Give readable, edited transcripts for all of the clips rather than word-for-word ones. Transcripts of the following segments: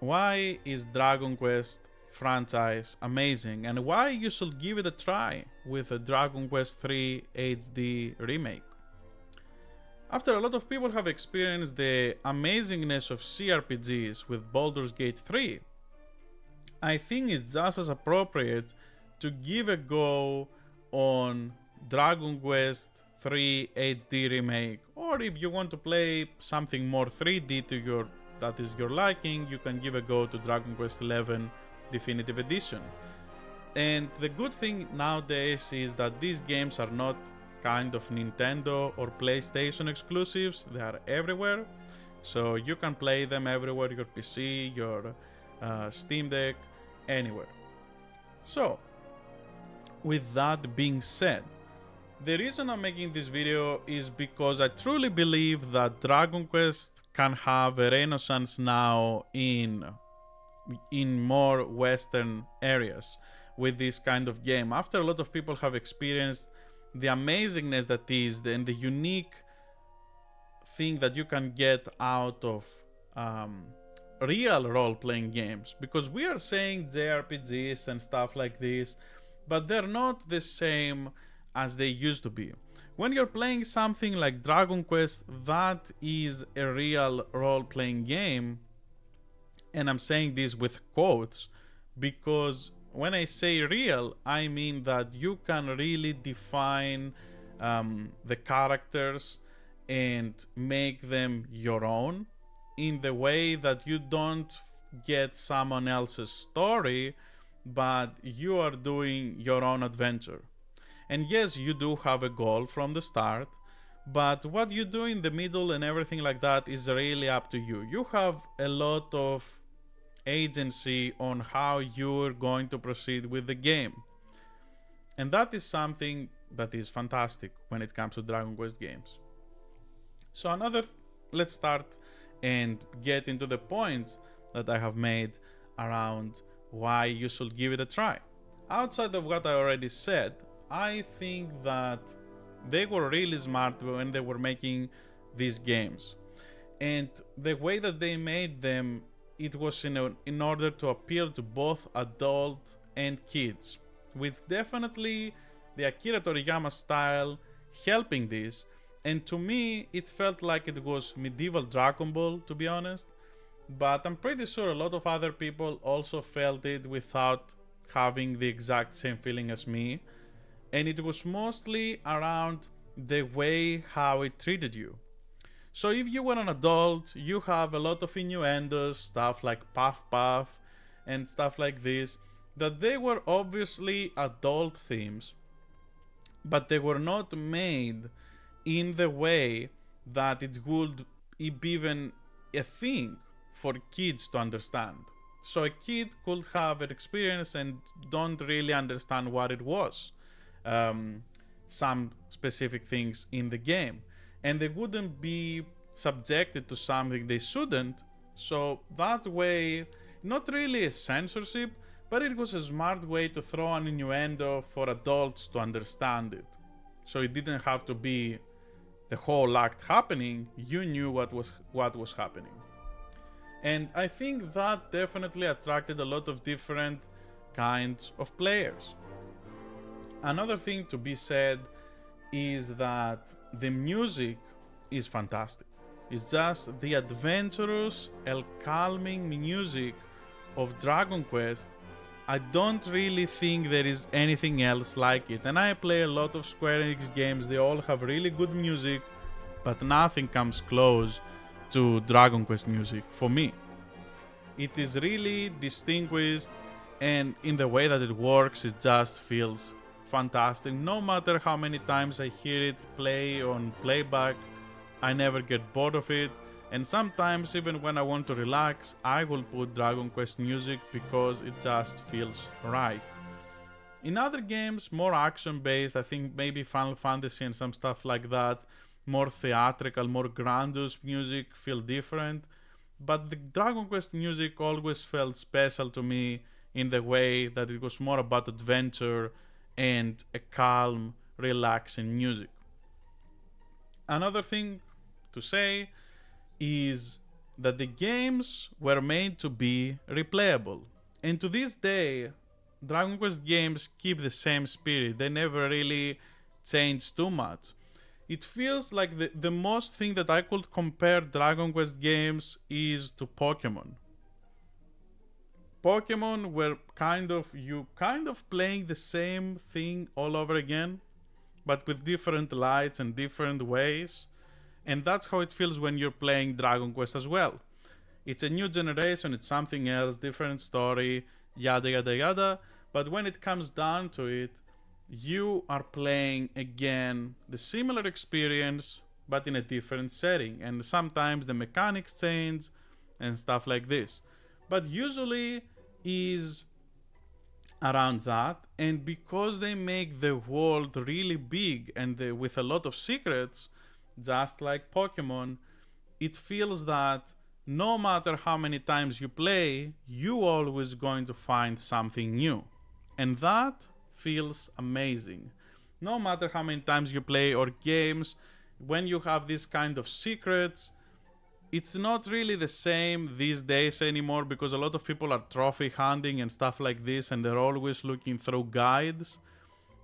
why is Dragon Quest franchise amazing and why you should give it a try with a Dragon Quest 3 HD remake. After a lot of people have experienced the amazingness of CRPGs with Baldur's Gate 3, I think it's just as appropriate to give a go on Dragon Quest 3 HD remake, or if you want to play something more 3D that is your liking, you can give a go to Dragon Quest 11 Definitive Edition. And the good thing nowadays is that these games are not kind of Nintendo or PlayStation exclusives, they are everywhere, so you can play them everywhere, your PC, your Steam Deck, anywhere. So, with that being said, the reason I'm making this video is because I truly believe that Dragon Quest can have a renaissance now in more Western areas with this kind of game. After a lot of people have experienced the amazingness that is and the unique thing that you can get out of real role-playing games, because we are saying JRPGs and stuff like this, but they're not the same as they used to be. When you're playing something like Dragon Quest, that is a real role-playing game, and I'm saying this with quotes because when I say real, I mean that you can really define the characters and make them your own in the way that you don't get someone else's story, but you are doing your own adventure. And yes, you do have a goal from the start, but what you do in the middle and everything like that is really up to you. You have a lot of agency on how you're going to proceed with the game. And that is something that is fantastic when it comes to Dragon Quest games. So let's start and get into the points that I have made around why you should give it a try. Outside of what I already said, I think that they were really smart when they were making these games. And the way that they made them, it was in order to appeal to both adult and kids, with definitely the Akira Toriyama style helping this. And to me, it felt like it was medieval Dragon Ball, to be honest. But I'm pretty sure a lot of other people also felt it without having the exact same feeling as me. And it was mostly around the way how it treated you. So if you were an adult, you have a lot of innuendos, stuff like puff puff and stuff like this, that they were obviously adult themes, but they were not made in the way that it would be even a thing for kids to understand. So a kid could have an experience and don't really understand what it was. Some specific things in the game, and they wouldn't be subjected to something they shouldn't. So that way, not really a censorship, but it was a smart way to throw an innuendo for adults to understand it. So it didn't have to be the whole act happening, you knew what was happening. And I think that definitely attracted a lot of different kinds of players. Another thing to be said is that the music is fantastic. It's just the adventurous and calming music of Dragon Quest. I don't really think there is anything else like it. And I play a lot of Square Enix games, they all have really good music, but nothing comes close to Dragon Quest music for me. It is really distinguished, and in the way that it works, it just feels fantastic. No matter how many times I hear it play on playback, I never get bored of it. And sometimes even when I want to relax, I will put Dragon Quest music because it just feels right. In other games, more action based, I think maybe Final Fantasy and some stuff like that, more theatrical, more grandiose music feel different. But the Dragon Quest music always felt special to me in the way that it was more about adventure and a calm, relaxing music. Another thing to say is that the games were made to be replayable. And to this day, Dragon Quest games keep the same spirit. They never really change too much. It feels like the most thing that I could compare Dragon Quest games is to Pokemon. Pokemon were kind of playing the same thing all over again, but with different lights and different ways. And that's how it feels when you're playing Dragon Quest as well. It's a new generation, it's something else, different story, yada yada yada. But when it comes down to it, you are playing again the similar experience, but in a different setting. And sometimes the mechanics change and stuff like this. But usually is around that. And because they make the world really big and with a lot of secrets, just like Pokemon, it feels that no matter how many times you play, you always going to find something new. And that feels amazing. No matter how many times you play or games, when you have these kind of secrets, it's not really the same these days anymore because a lot of people are trophy hunting and stuff like this and they're always looking through guides.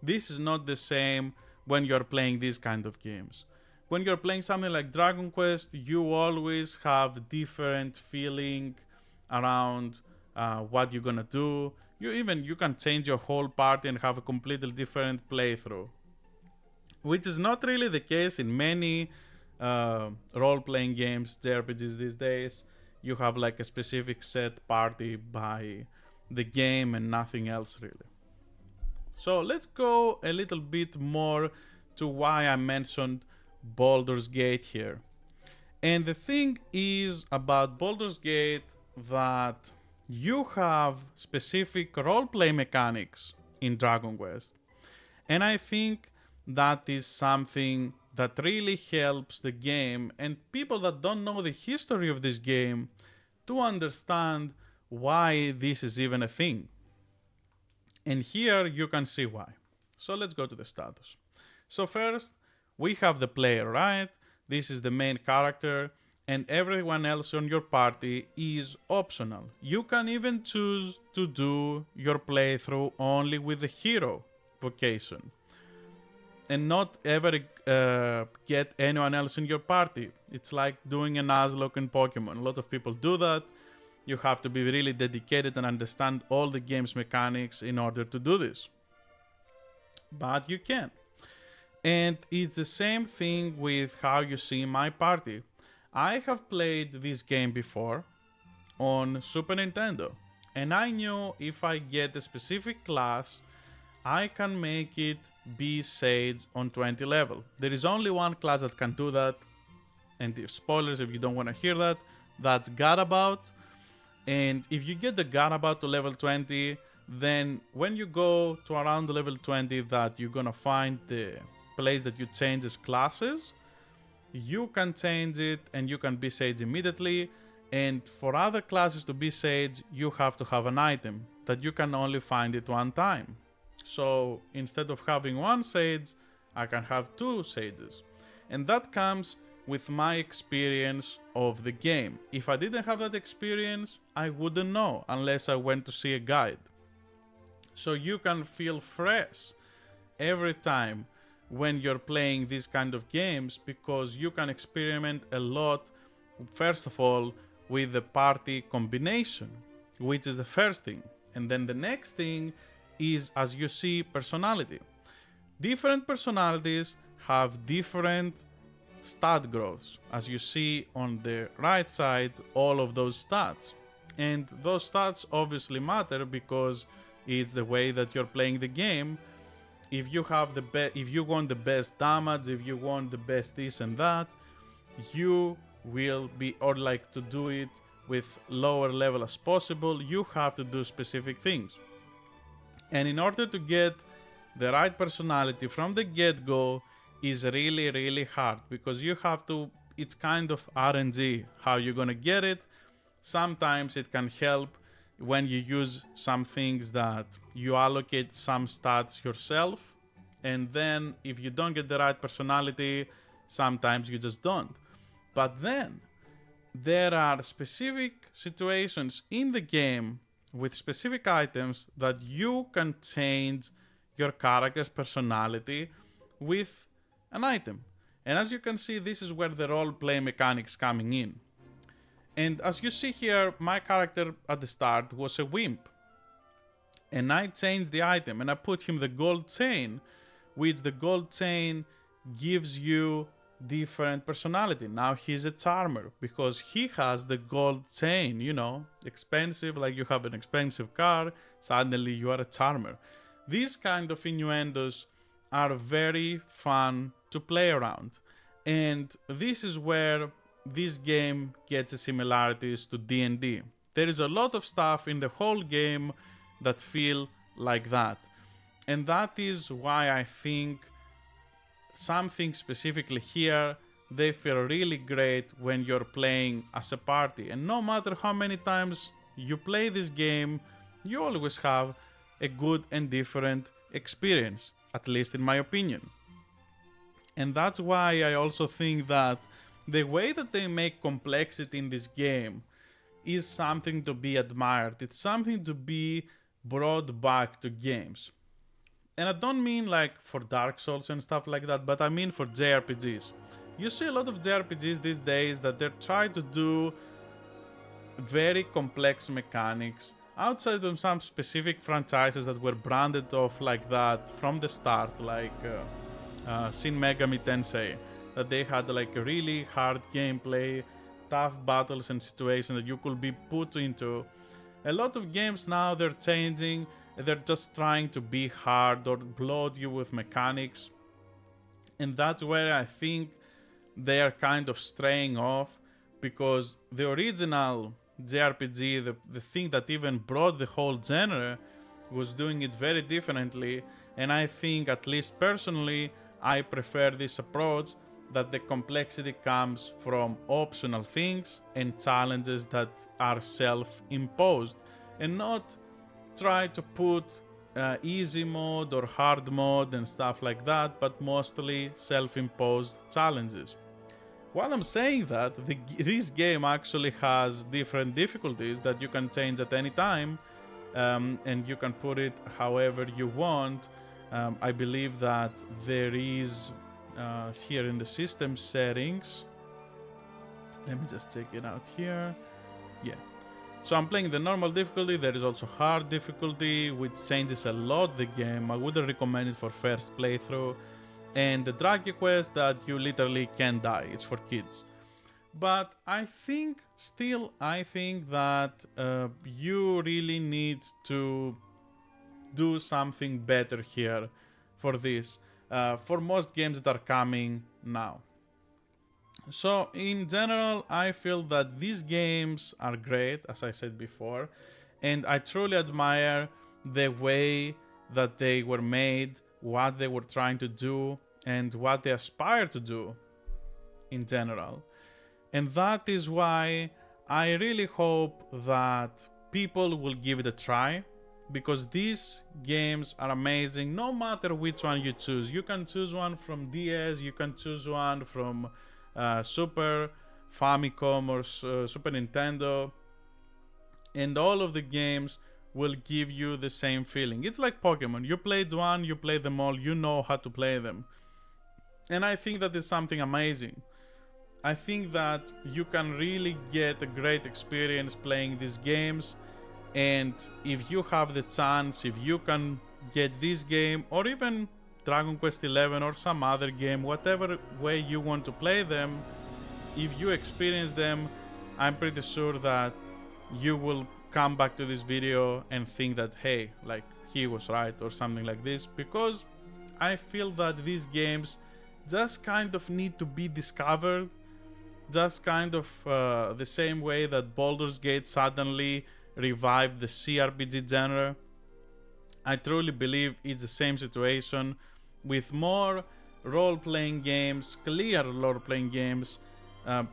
This is not the same when you're playing these kind of games. When you're playing something like Dragon Quest, you always have different feeling around what you're gonna do. You can change your whole party and have a completely different playthrough, which is not really the case in many role-playing games, JRPGs these days. You have like a specific set party by the game and nothing else really. So let's go a little bit more to why I mentioned Baldur's Gate here. And the thing is about Baldur's Gate that you have specific roleplay mechanics in Dragon Quest. And I think that is something that really helps the game and people that don't know the history of this game to understand why this is even a thing. And here you can see why. So let's go to the status. So first, we have the player, right? This is the main character, and everyone else on your party is optional. You can even choose to do your playthrough only with the hero vocation and not ever get anyone else in your party. It's like doing a Nuzlocke in Pokemon. A lot of people do that. You have to be really dedicated and understand all the game's mechanics in order to do this. But you can. And it's the same thing with how you see my party. I have played this game before on Super Nintendo, and I knew if I get a specific class, I can make it be Sage on 20 level. There is only one class that can do that, and spoilers if you don't want to hear that, that's Gadabout. And if you get the Gadabout to level 20, then when you go to around the level 20 that you're gonna find the place that you change as classes, you can change it and you can be Sage immediately. And for other classes to be Sage, you have to have an item that you can only find it one time. So instead of having one Sage, I can have two Sages. And that comes with my experience of the game. If I didn't have that experience, I wouldn't know unless I went to see a guide. So you can feel fresh every time when you're playing these kind of games because you can experiment a lot, first of all, with the party combination, which is the first thing. And then the next thing is, as you see, personality. Different personalities have different stat growths. As you see on the right side, all of those stats. And those stats obviously matter because it's the way that you're playing the game. If you have if you want the best damage, if you want the best this and that, you will be, or like to do it with lower level as possible, you have to do specific things. And in order to get the right personality from the get-go is really, really hard because you have to, it's kind of RNG how you're gonna get it. Sometimes it can help when you use some things that you allocate some stats yourself, and then if you don't get the right personality, sometimes you just don't. But then there are specific situations in the game with specific items that you can change your character's personality with an item. And as you can see, this is where the roleplay mechanics coming in. And as you see here, my character at the start was a wimp. And I changed the item and I put him the gold chain, which the gold chain gives you different personality. Now he's a charmer because he has the gold chain, you know, expensive, like you have an expensive car, suddenly you are a charmer. These kind of innuendos are very fun to play around. And this is where this game gets the similarities to D&D. There is a lot of stuff in the whole game that feel like that. And that is why I think something specifically here, they feel really great when you're playing as a party. And no matter how many times you play this game, you always have a good and different experience, at least in my opinion. And that's why I also think that the way that they make complexity in this game is something to be admired. It's something to be brought back to games. And I don't mean like for Dark Souls and stuff like that, but I mean for JRPGs. You see a lot of JRPGs these days that they're trying to do very complex mechanics outside of some specific franchises that were branded off like that from the start, like Shin Megami Tensei, that they had like a really hard gameplay, tough battles and situations that you could be put into. A lot of games now, they're changing. They're just trying to be hard or bloat you with mechanics. And that's where I think they are kind of straying off, because the original JRPG, the thing that even brought the whole genre, was doing it very differently. And I think, at least personally, I prefer this approach, that the complexity comes from optional things and challenges that are self-imposed, and not try to put easy mode or hard mode and stuff like that, but mostly self-imposed challenges. While I'm saying that, this game actually has different difficulties that you can change at any time, and you can put it however you want. I believe that there is here in the system settings, let me just check it out here. Yeah, so I'm playing the normal difficulty. There is also hard difficulty, which changes a lot the game. I wouldn't recommend it for first playthrough. And the Dragon Quest, that you literally can die, it's for kids. But I think that you really need to do something better here for this, for most games that are coming now. So in general, I feel that these games are great, as I said before, and I truly admire the way that they were made, what they were trying to do, and what they aspire to do in general. And that is why I really hope that people will give it a try, because these games are amazing no matter which one you choose. You can choose one from DS, you can choose one from Super Famicom or Super Nintendo, and all of the games will give you the same feeling. It's like Pokemon. You played one, you play them all, you know how to play them. And I think that is something amazing. I think that you can really get a great experience playing these games. And if you have the chance, if you can get this game, or even Dragon Quest XI or some other game, whatever way you want to play them, if you experience them, I'm pretty sure that you will come back to this video and think that, hey, like, he was right or something like this, because I feel that these games just kind of need to be discovered, just kind of the same way that Baldur's Gate suddenly revived the CRPG genre. I truly believe it's the same situation with more role-playing games, clear role-playing games,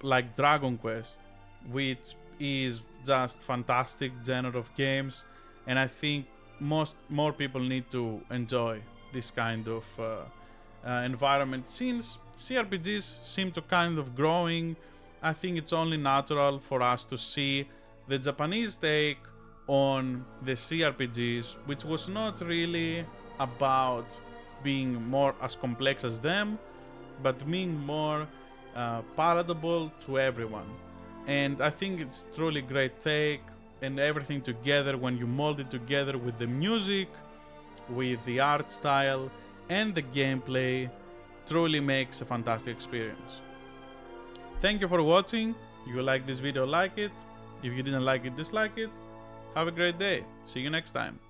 like Dragon Quest, which is just fantastic genre of games, and I think more people need to enjoy this kind of environment, since CRPGs seem to kind of growing I think it's only natural for us to see the Japanese take on the CRPGs, which was not really about being more as complex as them, but being more palatable to everyone. And I think it's truly great take, and everything together, when you mold it together with the music, with the art style, and the gameplay, truly makes a fantastic experience. Thank you for watching. If you like this video, like it. If you didn't like it, dislike it. Have a great day. See you next time.